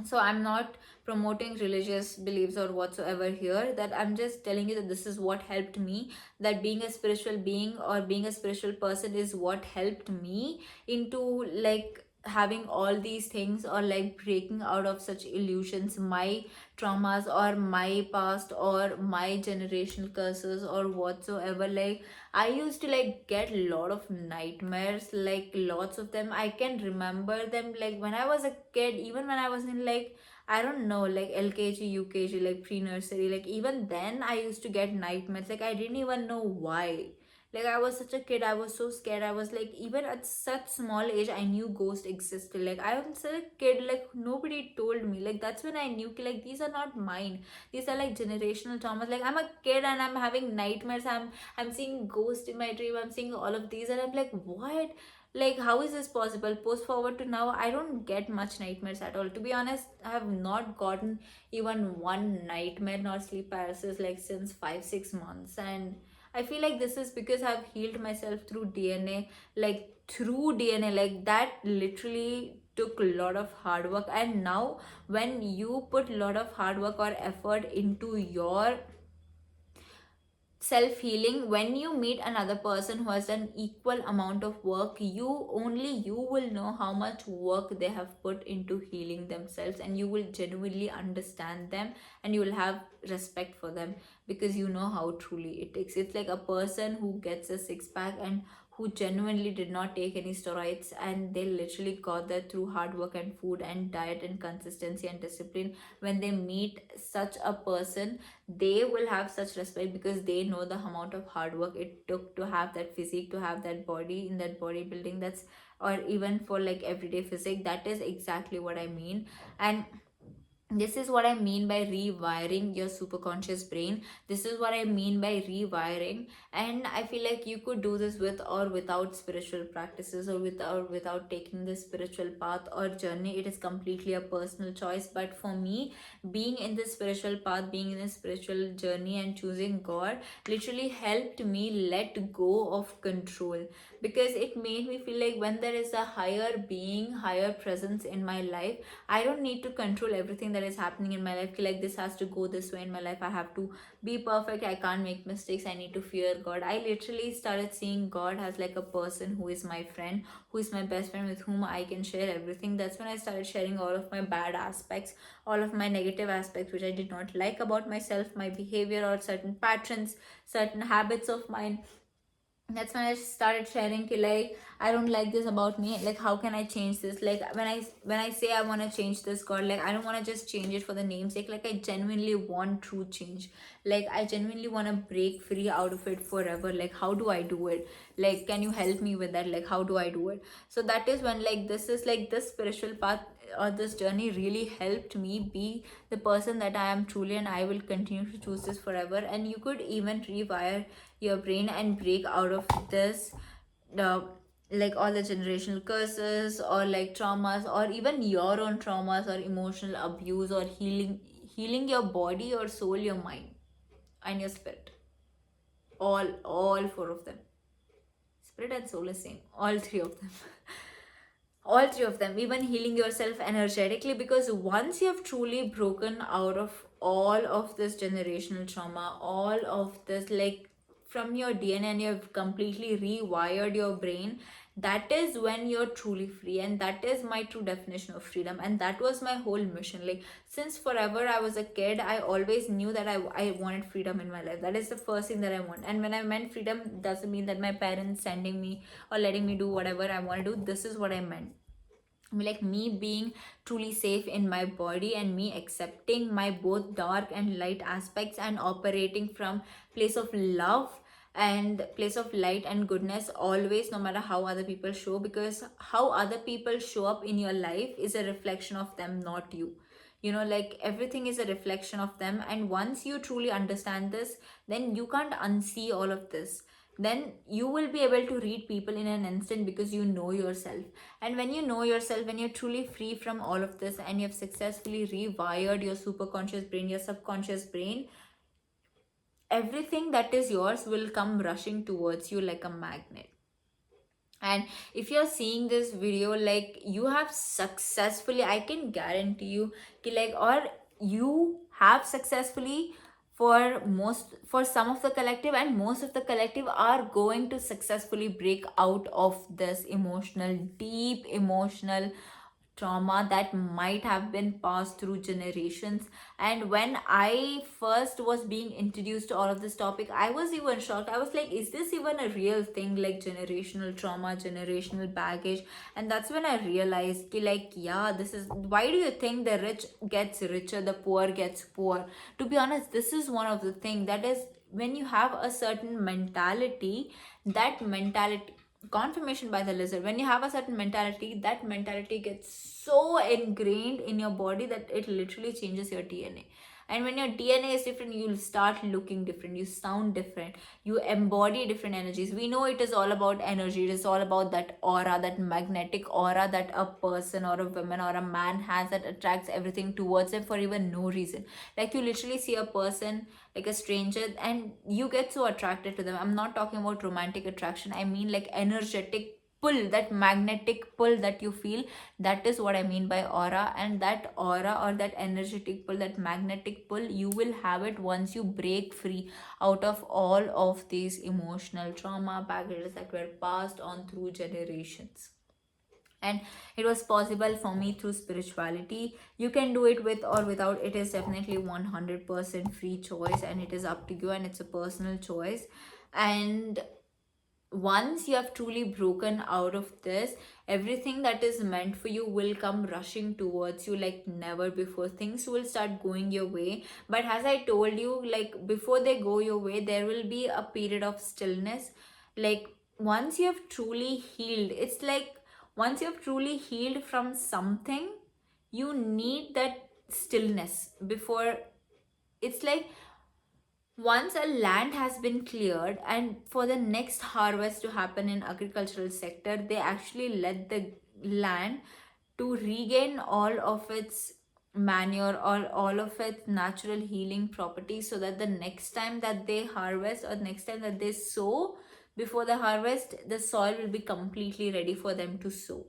So I'm not promoting religious beliefs or whatsoever here, that I'm just telling you that this is what helped me, that being a spiritual being or being a spiritual person is what helped me into like having all these things, or like breaking out of such illusions, my traumas or my past or my generational curses or whatsoever. Like I used to like get a lot of nightmares, like lots of them. I can remember them like when I was a kid, even when I was in like, I don't know, like LKG, UKG, like pre-nursery, like even then I used to get nightmares. Like I didn't even know why. Like I was such a kid, I was so scared. I was like, even at such small age, I knew ghosts existed. Like I was a kid, like nobody told me. Like that's when I knew like these are not mine. These are like generational traumas. Like I'm a kid and I'm having nightmares. I'm seeing ghosts in my dream. I'm seeing all of these, and I'm like, what? Like, how is this possible? Post forward to now, I don't get much nightmares at all. To be honest, I have not gotten even one nightmare nor sleep paralysis like since 5 6 months. And I feel like this is because I've healed myself through DNA, like through DNA, like that literally took a lot of hard work. And now, when you put a lot of hard work or effort into your self healing, when you meet another person who has done equal amount of work, you will know how much work they have put into healing themselves, and you will genuinely understand them, and you will have respect for them, because you know how truly it takes. It's like a person who gets a six pack and who genuinely did not take any steroids, and they literally got that through hard work and food and diet and consistency and discipline. When they meet such a person, they will have such respect, because they know the amount of hard work it took to have that physique, to have that body in that bodybuilding. That's, or even for like everyday physique. That is exactly what I mean. And this is what I mean by rewiring your superconscious brain. This is what I mean by rewiring. And I feel like you could do this with or without spiritual practices, or without taking the spiritual path or journey. It is completely a personal choice. But for me, being in the spiritual path, being in a spiritual journey and choosing God literally helped me let go of control, because it made me feel like when there is a higher being, higher presence in my life, I don't need to control everything that is happening in my life. Like this has to go this way in my life. I have to be perfect. I can't make mistakes. I need to fear God. I literally started seeing God as like a person who is my friend, who is my best friend, with whom I can share everything. That's when I started sharing all of my bad aspects, all of my negative aspects, which I did not like about myself, my behavior, or certain patterns, certain habits of mine. That's when I started sharing ki, like I don't like this about me, like how can I change this. Like when I say I want to change this, God, like I don't want to just change it for the namesake. Like I genuinely want true change. Like I genuinely want to break free out of it forever. Like how do I do it? Like can you help me with that? Like how do I do it? So that is when like this is like this spiritual path or this journey really helped me be the person that I am truly, and I will continue to choose this forever. And you could even rewire your brain and break out of this, the like all the generational curses or like traumas, or even your own traumas or emotional abuse, or healing your body, your soul, your mind, and your spirit. All four of them. Spirit and soul is same. All three of them. All three of them. Even healing yourself energetically, because once you have truly broken out of all of this generational trauma, all of this like from your DNA, and you have completely rewired your brain, that is when you're truly free. And that is my true definition of freedom, and that was my whole mission. Like since forever I was a kid, I always knew that I wanted freedom in my life. That is the first thing that I want. And when I meant freedom, doesn't mean that my parents sending me or letting me do whatever I want to do. This is what I meant, like me being truly safe in my body, and me accepting my both dark and light aspects, and operating from place of love, and place of light and goodness always, no matter how other people show, because how other people show up in your life is a reflection of them, not you. You know, like everything is a reflection of them, and once you truly understand this, then you can't unsee all of this. Then you will be able to read people in an instant because you know yourself. And when you know yourself, when you're truly free from all of this and you have successfully rewired your superconscious brain, your subconscious brain, everything that is yours will come rushing towards you like a magnet. And if you're seeing this video, like you have successfully, I can guarantee you कि like, or you have successfully, for some of the collective, and most of the collective are going to successfully break out of this emotional, deep emotional trauma that might have been passed through generations. And when I first was being introduced to all of this topic, I was even shocked. I was like, is this even a real thing, like generational trauma, generational baggage? And that's when I realized ki, like, yeah, this is why do you think the rich gets richer, the poor gets poor? To be honest, this is one of the thing that is, when you have a certain mentality, that mentality, confirmation by the lizard, when you have a certain mentality, that mentality gets so ingrained in your body that it literally changes your DNA. And when your DNA is different, you'll start looking different, you sound different, you embody different energies. We know it is all about energy, it is all about that aura, that magnetic aura that a person or a woman or a man has, that attracts everything towards them for even no reason. Like you literally see a person, like a stranger, and you get so attracted to them. I'm not talking about romantic attraction, I mean like energetic pull, that magnetic pull that you feel. That is what I mean by aura. And that aura, or that energetic pull, that magnetic pull, you will have it once you break free out of all of these emotional trauma baggages that were passed on through generations. And it was possible for me through spirituality. You can do it with or without, it is definitely 100% free choice, and it is up to you, and it's a personal choice. And once you have truly broken out of this, everything that is meant for you will come rushing towards you like never before. Things will start going your way, but as I told you, like before they go your way, there will be a period of stillness. Like once you have truly healed, it's like once you have truly healed from something, you need that stillness before. It's like once a land has been cleared, and for the next harvest to happen in agricultural sector, they actually let the land to regain all of its manure or all of its natural healing properties, so that the next time that they harvest, or next time that they sow, before the harvest, the soil will be completely ready for them to sow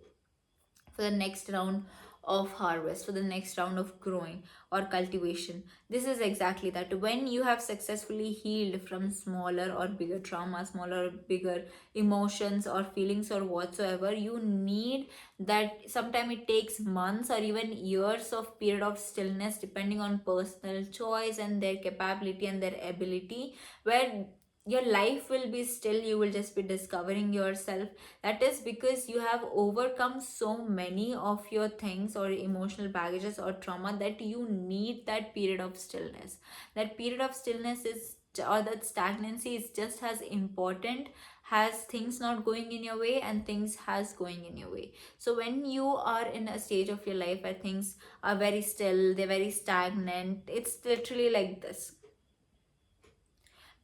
for the next round of harvest, for the next round of growing or cultivation. This is exactly that. When you have successfully healed from smaller or bigger trauma, smaller or bigger emotions or feelings or whatsoever, you need that. Sometimes it takes months or even years of period of stillness, depending on personal choice and their capability and their ability, where your life will be still, you will just be discovering yourself. That is because you have overcome so many of your things or emotional baggages or trauma, that you need that period of stillness. That period of stillness is, or that stagnancy is just as important as things not going in your way and things has going in your way. So when you are in a stage of your life where things are very still, they're very stagnant, it's literally like this,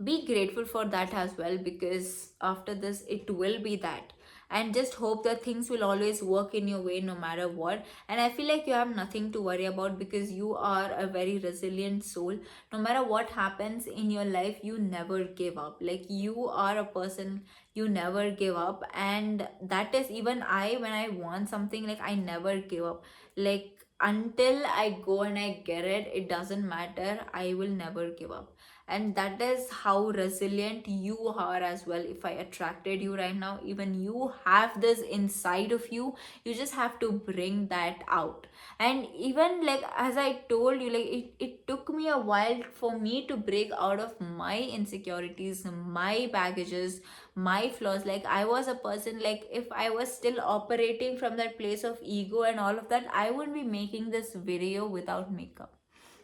be grateful for that as well, because after this it will be that. And just hope that things will always work in your way no matter what. And I feel like you have nothing to worry about, because you are a very resilient soul. No matter what happens in your life, you never give up. Like you are a person, you never give up. And that is, even I, when I want something, like I never give up. Like until I go and I get it, it doesn't matter, I will never give up. And that is how resilient you are as well. If I attracted you right now, even you have this inside of you, you just have to bring that out. And even like as I told you, like it took me a while for me to break out of my insecurities, my baggages, my flaws. Like I was a person, like if I was still operating from that place of ego and all of that, I wouldn't be making this video without makeup.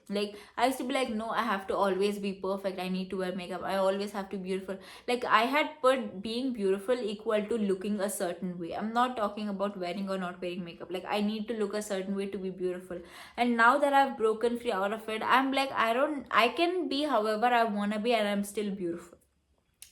Like I used to be like, no, I have to always be perfect, I need to wear makeup, I always have to be beautiful. Like I had put being beautiful equal to looking a certain way. I'm not talking about wearing or not wearing makeup. Like I need to look a certain way to be beautiful. And now that I've broken free out of it, I'm like, I can be however I want to be and I'm still beautiful.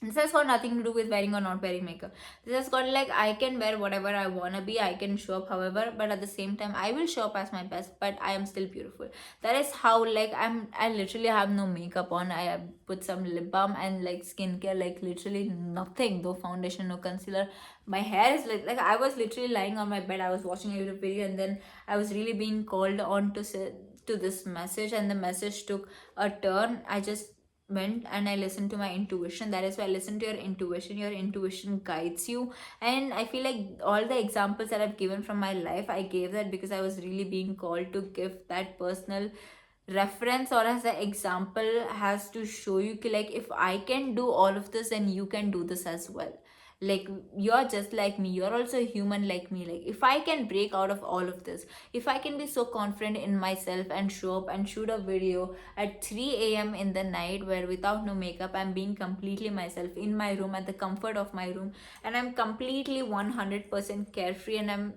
This has got nothing to do with wearing or not wearing makeup. This has got like, I can wear whatever I wanna be, I can show up however, but at the same time I will show up as my best, but I am still beautiful. That is how, like, I literally have no makeup on. I have put some lip balm and like skincare, like literally nothing, no foundation, no concealer. My hair is like I was literally lying on my bed, I was watching a YouTube video, and then I was really being called on to say to this message, and the message took a turn. I just went and I listened to my intuition. That is why I listen to your intuition. Your intuition guides you. And I feel like all the examples that I've given from my life, I gave that because I was really being called to give that personal reference, or as an example, has to show you ki, like, if I can do all of this, then you can do this as well. Like, you're just like me, you're also a human like me. Like if I can break out of all of this, if I can be so confident in myself and show up and shoot a video at 3 a.m. in the night where without no makeup I'm being completely myself in my room, at the comfort of my room, and I'm completely 100% carefree, and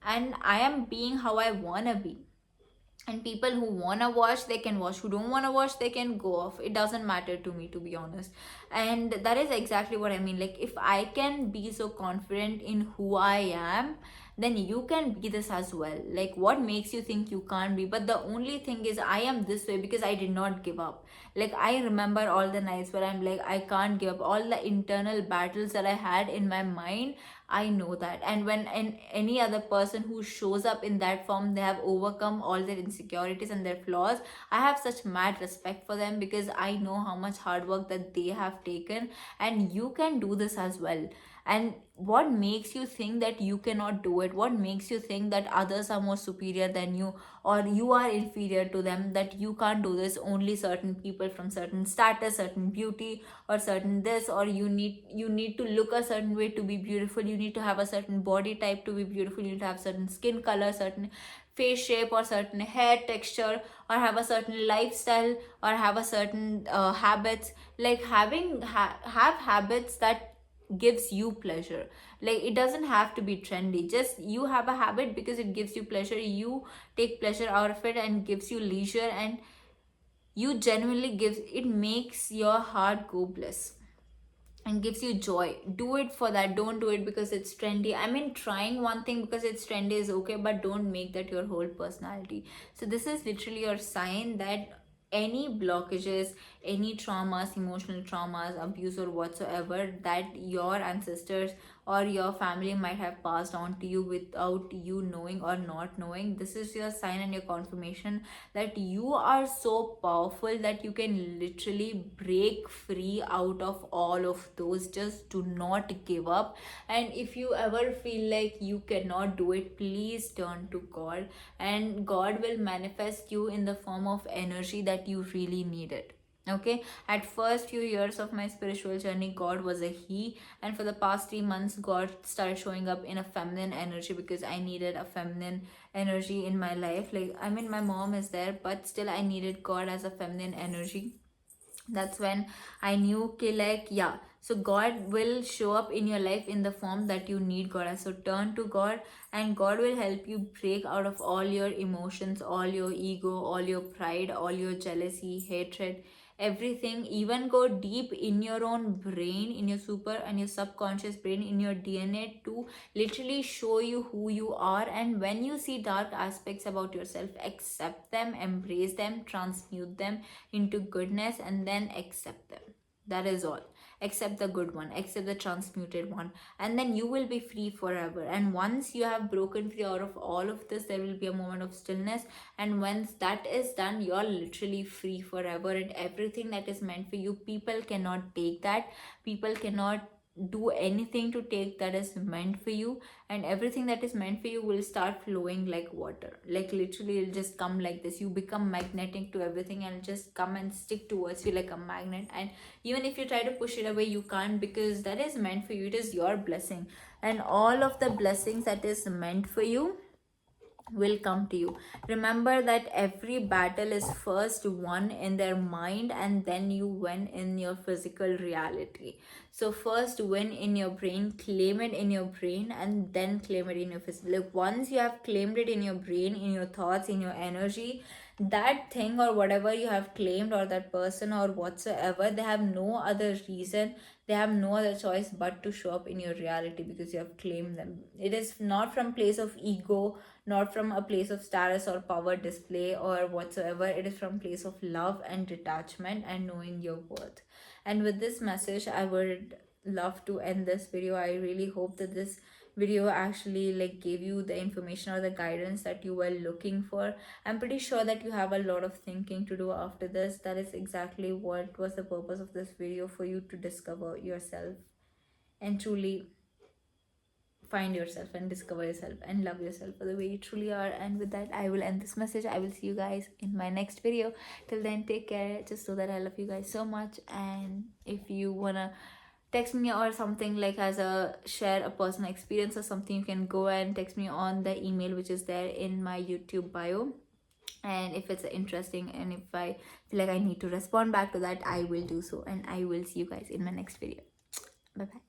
I am being how I wanna be. And people who want to watch, they can watch. Who don't want to watch, they can go off. It doesn't matter to me, to be honest. And that is exactly what I mean. Like if I can be so confident in who I am, then you can be this as well. Like what makes you think you can't be? But the only thing is, I am this way because I did not give up. Like I remember all the nights where I'm like, I can't give up. All the internal battles that I had in my mind, I know that. And when any other person who shows up in that form, they have overcome all their insecurities and their flaws, I have such mad respect for them, because I know how much hard work that they have taken. And you can do this as well. And what makes you think that you cannot do it? What makes you think that others are more superior than you, or you are inferior to them, that you can't do this? Only certain people from certain status, certain beauty, or certain this, or you need to look a certain way to be beautiful, you need to have a certain body type to be beautiful, you need to have certain skin color, certain face shape, or certain hair texture, or have a certain lifestyle, or have a certain habits. Like have habits that gives you pleasure. Like it doesn't have to be trendy, just you have a habit because it gives you pleasure, you take pleasure out of it and gives you leisure, and you genuinely gives it, makes your heart go bliss and gives you joy. Do it for that. Don't do it because it's trendy. I mean, trying one thing because it's trendy is okay, but don't make that your whole personality. So this is literally your sign that any blockages, any traumas, emotional traumas, abuse, or whatsoever that your ancestors or your family might have passed on to you without you knowing or not knowing, this is your sign and your confirmation that you are so powerful that you can literally break free out of all of those. Just do not give up. And if you ever feel like you cannot do it, please turn to God, and God will manifest you in the form of energy that you really needed. Okay, at first few years of my spiritual journey, God was a he, and for the past 3 months, God started showing up in a feminine energy because I needed a feminine energy in my life. Like, I mean, my mom is there, but still I needed God as a feminine energy. That's when I knew कि like, yeah, so God will show up in your life in the form that you need God as. So turn to God, and God will help you break out of all your emotions, all your ego, all your pride, all your jealousy, hatred, everything. Even go deep in your own brain, in your super and your subconscious brain, in your DNA, to literally show you who you are. And when you see dark aspects about yourself, accept them, embrace them, transmute them into goodness, and then accept them. That is all. Accept the good one, accept the transmuted one, and then you will be free forever. And once you have broken free out of all of this, there will be a moment of stillness. And once that is done, you're literally free forever. And everything that is meant for you, people cannot take that. People cannot do anything to take that is meant for you. And everything that is meant for you will start flowing like water. Like literally it'll just come like this. You become magnetic to everything, and just come and stick towards you like a magnet. And even if you try to push it away, you can't, because that is meant for you. It is your blessing. And all of the blessings that is meant for you, will come to you. Remember that every battle is first won in their mind, and then you win in your physical reality. So first win in your brain, claim it in your brain, and then claim it in your physical. Like once you have claimed it in your brain, in your thoughts, in your energy, that thing or whatever you have claimed, or that person or whatsoever, they have no other reason, they have no other choice but to show up in your reality, because you have claimed them. It is not from place of ego, not from a place of status or power display or whatsoever. It is from place of love and detachment and knowing your worth. And with this message, I would love to end this video. I really hope that this video actually like gave you the information or the guidance that you were looking for. I'm pretty sure that you have a lot of thinking to do after this. That is exactly what was the purpose of this video, for you to discover yourself and truly find yourself and discover yourself and love yourself for the way you truly are. And with that, I will end this message. I will see you guys in my next video. Till then, take care. Just so that I love you guys so much. And if you wanna text me or something, like as a share a personal experience or something, you can go and text me on the email which is there in my YouTube bio. And if it's interesting, and if I feel like I need to respond back to that, I will do so. And I will see you guys in my next video. Bye bye.